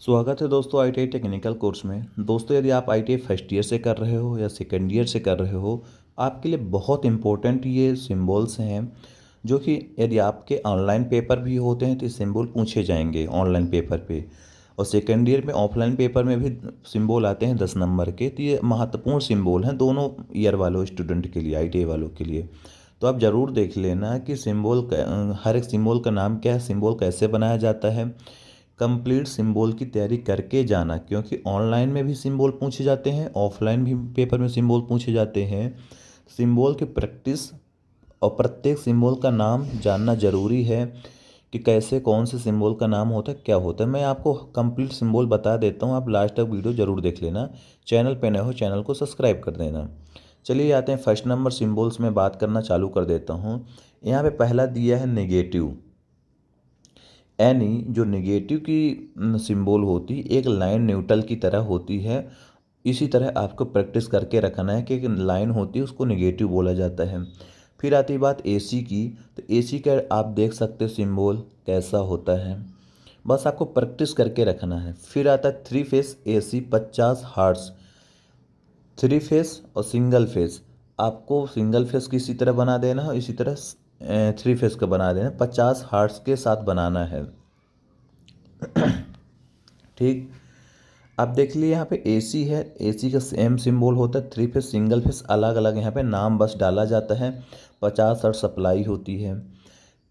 स्वागत है दोस्तों ITI टेक्निकल कोर्स में। दोस्तों यदि आप ITI फर्स्ट ईयर से कर रहे हो या सेकेंड ईयर से कर रहे हो, आपके लिए बहुत इम्पोर्टेंट ये सिंबल्स हैं जो कि यदि आपके ऑनलाइन पेपर भी होते हैं तो ये सिंबल पूछे जाएंगे ऑनलाइन पेपर पे। और सेकेंड ईयर में ऑफलाइन पेपर में भी सिंबल आते हैं 10 नंबर के। तो ये महत्वपूर्ण सिंबल हैं दोनों ईयर वालों स्टूडेंट के लिए, ITI वालों के लिए। तो आप ज़रूर देख लेना कि हर एक सिंबल का नाम क्या है, सिंबल कैसे बनाया जाता है। कंप्लीट सिंबल की तैयारी करके जाना, क्योंकि ऑनलाइन में भी सिंबल पूछे जाते हैं, ऑफलाइन भी पेपर में सिंबल पूछे जाते हैं। सिंबल की प्रैक्टिस और प्रत्येक सिंबल का नाम जानना ज़रूरी है कि कैसे कौन से सिंबल का नाम होता है, क्या होता है। मैं आपको कंप्लीट सिंबल बता देता हूँ, आप लास्ट तक वीडियो ज़रूर देख लेना। चैनल पे नए हो चैनल को सब्सक्राइब कर देना। चलिए आते हैं फर्स्ट नंबर सिंबल्स में बात करना चालू कर देता हूँ। यहाँ पे पहला दिया है नेगेटिव। यानी जो नेगेटिव की सिंबल होती एक लाइन न्यूट्रल की तरह होती है। इसी तरह आपको प्रैक्टिस करके रखना है कि एक लाइन होती है उसको नेगेटिव बोला जाता है। फिर आती है बात AC की। तो AC का आप देख सकते हो सिंबल कैसा होता है, बस आपको प्रैक्टिस करके रखना है। फिर आता है 3 फेस AC 50 हर्ट्ज। 3 फेस और सिंगल फेस, आपको सिंगल फेस की इसी तरह बना देना है, इसी तरह 3 फेस का बना देना है, 50 हर्ट्ज के साथ बनाना है। ठीक। अब देख लिए यहाँ पे AC है, AC का सेम सिंबल होता है। 3 फेस सिंगल फेस अलग अलग, यहाँ पे नाम बस डाला जाता है। 50 हर्ट्ज सप्लाई होती है।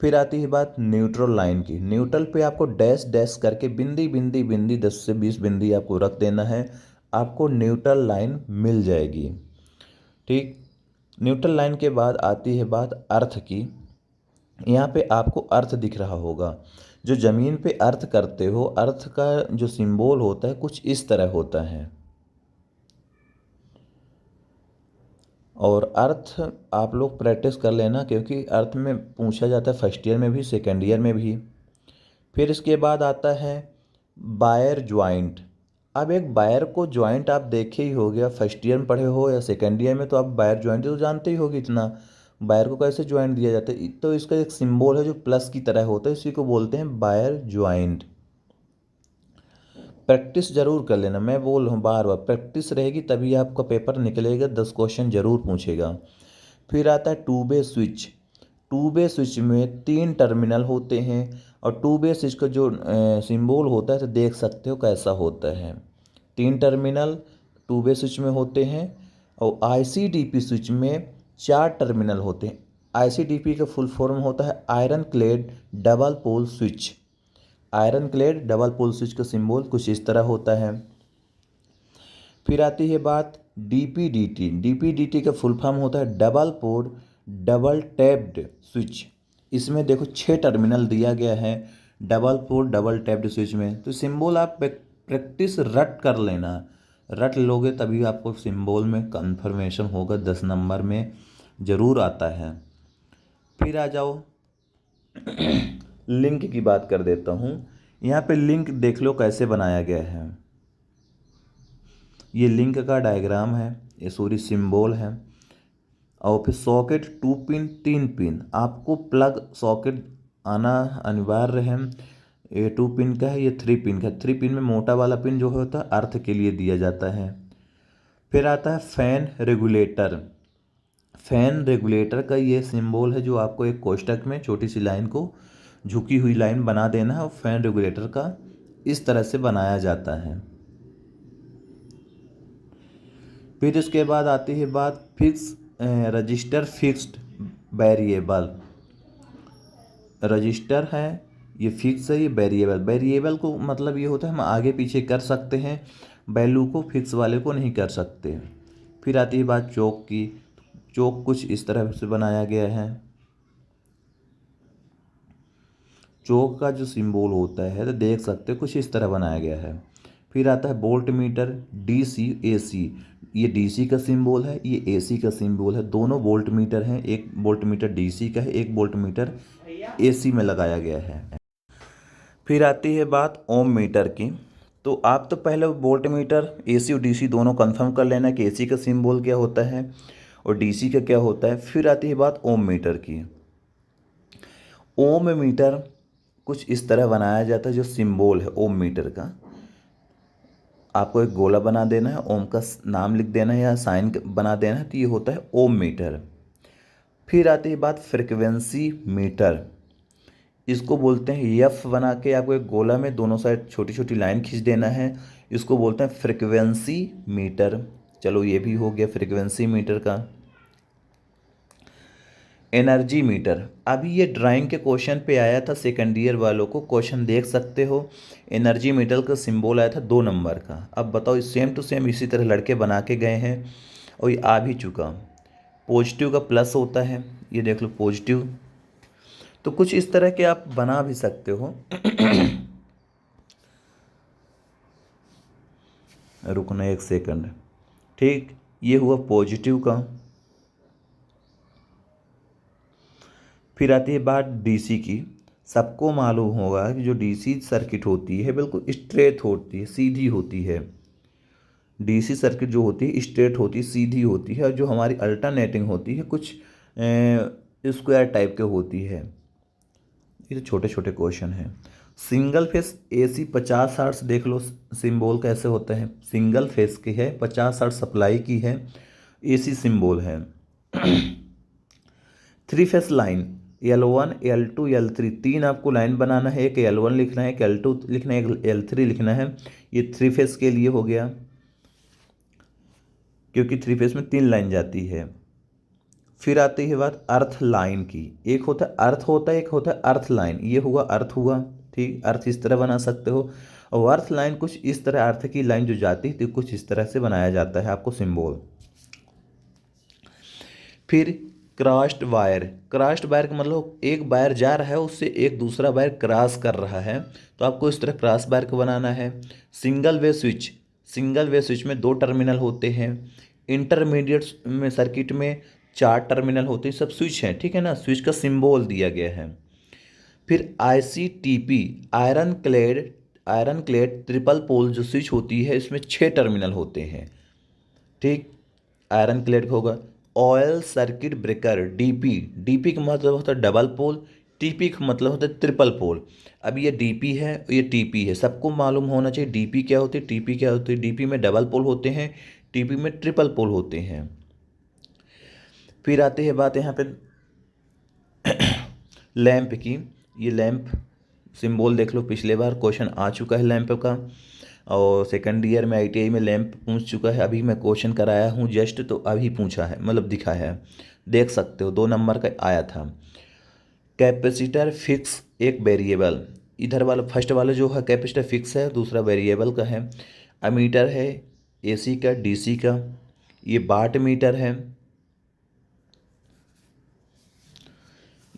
फिर आती है बात न्यूट्रल लाइन की। न्यूट्रल पे आपको डैश डैश करके बिंदी बिंदी बिंदी 10 से 20 बिंदी आपको रख देना है, आपको न्यूट्रल लाइन मिल जाएगी। ठीक। न्यूट्रल लाइन के बाद आती है बात अर्थ की। यहाँ पे आपको अर्थ दिख रहा होगा। जो ज़मीन पे अर्थ करते हो, अर्थ का जो सिंबल होता है कुछ इस तरह होता है। और अर्थ आप लोग प्रैक्टिस कर लेना, क्योंकि अर्थ में पूछा जाता है फर्स्ट ईयर में भी सेकेंड ईयर में भी। फिर इसके बाद आता है बायर ज्वाइंट। अब एक बायर को ज्वाइंट आप देखे ही हो गया, फर्स्ट ईयर में पढ़े हो या सेकेंड ईयर में, तो आप बायर ज्वाइंट तो जानते ही होगे। इतना बायर को कैसे ज्वाइंट दिया जाता है, तो इसका एक सिंबल है जो प्लस की तरह होता है, इसी को बोलते हैं बायर ज्वाइंट। प्रैक्टिस जरूर कर लेना, मैं बोल रहा हूँ बार बार, प्रैक्टिस रहेगी तभी आपका पेपर निकलेगा, 10 क्वेश्चन जरूर पूछेगा। फिर आता है two way switch. Two way switch में 3 टर्मिनल होते हैं, और टू वे स्विच का जो सिंबल होता है तो देख सकते हो कैसा होता है। 3 टर्मिनल टू वे स्विच में होते हैं, और ICDP स्विच में 4 टर्मिनल होते हैं। ICDP का फुल फॉर्म होता है iron clad double pole switch. Iron clad double pole switch का सिंबल कुछ इस तरह होता है। फिर आती है बात DPDT। DPDT का फुल फॉर्म होता है double pole double tapped switch. इसमें देखो 6 टर्मिनल दिया गया है double pole double tapped switch में। तो सिंबल आप प्रैक्टिस रट कर लेना, रट लोगे तभी आपको सिंबल में कंफर्मेशन होगा, 10 नंबर में ज़रूर आता है। फिर आ जाओ लिंक की बात कर देता हूँ। यहाँ पे लिंक देख लो कैसे बनाया गया है। ये लिंक का डायग्राम है, ये सॉरी सिंबल है। और फिर सॉकेट 2 पिन 3 पिन, आपको प्लग सॉकेट आना अनिवार्य है। ये 2 पिन का है, ये 3 पिन का है। 3 पिन में मोटा वाला पिन जो होता है अर्थ के लिए दिया जाता है। फिर आता है फैन रेगुलेटर। फैन रेगुलेटर का ये सिंबल है जो आपको एक कोष्टक में छोटी सी लाइन को झुकी हुई लाइन बना देना है, और फैन रेगुलेटर का इस तरह से बनाया जाता है। फिर इसके बाद आती है बात fix register fixed variable. Register है ये फिक्स है, ये वेरिएबल। वेरिएबल को मतलब ये होता है हम आगे पीछे कर सकते हैं, वैल्यू को फिक्स वाले को नहीं कर सकते। फिर आती है बात चौक की। चौक कुछ इस तरह से बनाया गया है। चौक का जो सिंबल होता है तो देख सकते हो कुछ इस तरह बनाया गया है। फिर आता है वोल्ट मीटर DC AC। ये DC का सिंबल है, ये AC का सिंबल है, दोनों वोल्ट मीटर हैं। एक वोल्ट मीटर DC का है, एक वोल्ट मीटर AC में लगाया गया है। फिर आती है बात ओम मीटर की। तो आप तो पहले वोल्ट मीटर AC और DC दोनों कंफर्म कर लेना कि AC का सिंबल क्या होता है और DC का क्या होता है। फिर आती है बात ओम मीटर की। ओम मीटर कुछ इस तरह बनाया जाता है, जो सिंबल है ओम मीटर का। आपको एक गोला बना देना है, ओम का नाम लिख देना है या साइन बना देना है, तो ये होता है ओम मीटर। फिर आती है बात फ्रिक्वेंसी मीटर। इसको बोलते हैं एफ बना के आपको एक गोला में दोनों साइड छोटी छोटी लाइन खींच देना है, इसको बोलते हैं फ्रिक्वेंसी मीटर। चलो ये भी हो गया फ्रिक्वेंसी मीटर का। एनर्जी मीटर, अभी ये ड्राइंग के क्वेश्चन पे आया था, सेकंड ईयर वालों को क्वेश्चन देख सकते हो। एनर्जी मीटर का सिंबल आया था 2 नंबर का। अब बताओ सेम टू सेम इसी तरह लड़के बना के गए हैं और ये आ भी चुका। पॉजिटिव का प्लस होता है, ये देख लो पॉजिटिव। तो कुछ इस तरह के आप बना भी सकते हो। रुकना एक सेकंड। ठीक, ये हुआ पॉजिटिव का। फिर आती है बात डीसी की। सबको मालूम होगा कि जो डीसी सर्किट होती है बिल्कुल स्ट्रेट होती है, सीधी होती है। डीसी सर्किट जो होती है स्ट्रेट होती है, सीधी होती है, और जो हमारी अल्टरनेटिंग होती है कुछ स्क्वायर टाइप के होती है। ये तो छोटे छोटे क्वेश्चन हैं। सिंगल फेस एसी 50 हर्ट्ज देख लो सिंबल कैसे होते हैं। सिंगल फेस की है, 50 हर्ट्ज सप्लाई की है, एसी सिंबल है। 3 phase line L1 L2 L3, 3 आपको लाइन बनाना है, एक L1 लिखना है, एक L2 लिखना है, एक L3 लिखना है। ये 3 फेस के लिए हो गया, क्योंकि 3 फेस में 3 लाइन जाती है। फिर आती है बात अर्थ लाइन की। एक होता है अर्थ होता है, एक होता है अर्थ लाइन। ये हुआ अर्थ हुआ, ठीक, अर्थ इस तरह बना सकते हो। और अर्थ लाइन कुछ इस तरह, अर्थ की लाइन जो जाती है तो कुछ इस तरह से बनाया जाता है आपको सिंबल। फिर क्रॉस्ड वायर। क्रॉस्ड वायर का मतलब एक वायर जा रहा है, उससे एक दूसरा वायर क्रॉस कर रहा है, तो आपको इस तरह क्रॉस वायर को बनाना है। Single way switch. Single way switch में 2 टर्मिनल होते हैं। इंटरमीडिएट में सर्किट में 4 टर्मिनल होते हैं। सब स्विच हैं, ठीक है ना, स्विच का सिंबल दिया गया है। फिर ICTP, iron clad triple pole जो स्विच होती है, इसमें 6 टर्मिनल होते हैं, ठीक, आयरन क्लेड होगा। Oil circuit breaker DP, DP का मतलब होता है डबल पोल, TP का मतलब होता है ट्रिपल पोल। अब ये DP है, ये TP है, सबको मालूम होना चाहिए DP क्या होती है, TP क्या होती है। DP में डबल पोल होते हैं, TP में ट्रिपल पोल होते हैं। फिर आती है बात यहाँ पे लैंप की। ये लैंप सिंबल देख लो, पिछले बार क्वेश्चन आ चुका है लैंप का, और सेकंड ईयर में ITI में लैंप पूछ चुका है। अभी मैं क्वेश्चन कराया हूँ जस्ट, तो अभी पूछा है, मतलब दिखाया है, देख सकते हो 2 नंबर का आया था। कैपेसिटर फिक्स एक वेरिएबल, इधर वाला फर्स्ट वाला जो है कैपेसिटर फिक्स है, दूसरा वेरिएबल का है। अमीटर है AC का, DC का। ये वाट मीटर है,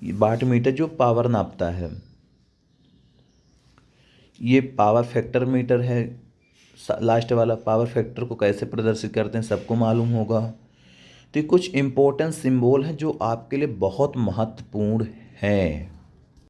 ये वाट मीटर जो पावर नापता है। ये पावर फैक्टर मीटर है, लास्ट वाला। पावर फैक्टर को कैसे प्रदर्शित करते हैं सबको मालूम होगा। तो ये कुछ इम्पोर्टेंट सिंबल हैं जो आपके लिए बहुत महत्वपूर्ण हैं।